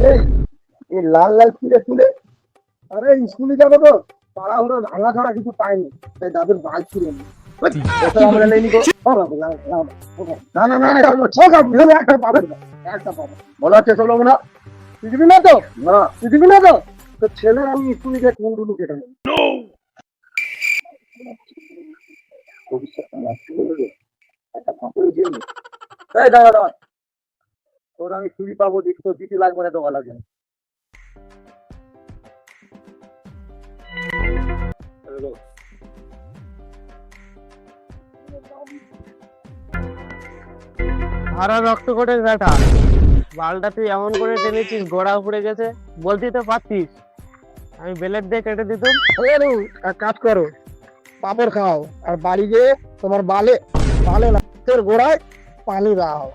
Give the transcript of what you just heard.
এই এই লাল লাল ফুলে ফুলে, আরে স্কুলে যাবো তো, তাড়াহুড়ো ভাঙা ছাড়া কিছু পাইনি, তাই দাদুর বাইক ছিল না। ওটা আমরা নেই নিকো। না না না না, ঠকা বিহলে একটা পাবেন না, একটা পাবেন। বলা হচ্ছে চলো না, শিখবি না তো, না শিখবি না তো, তো ছেলে আমি স্কুলে গিয়ে কোন ডুলু কেটে নেবো। ভবিষ্যৎটা নষ্ট করে দেবো, একটা ফাঁপড়ে দিয়ে নেবো। এই দাঁড়া দাঁড়া, তোর আমি চুরি পাবো, দিতে দিতে লাগবে না, দোকা লাগবে না। ভাড়া রক্ত কোটের ব্যাটা, বালটা তুই এমন করে টেনেছিস গোড়া উপড়ে গেছে, বলতেই তো পারতিস আমি বেলেট দিয়ে কেটে দিতাম। এক কাজ করো, পাপড় খাও আর বাড়ি গিয়ে তোমার বালে বালে না, তোর গোড়ায় পানি দাও।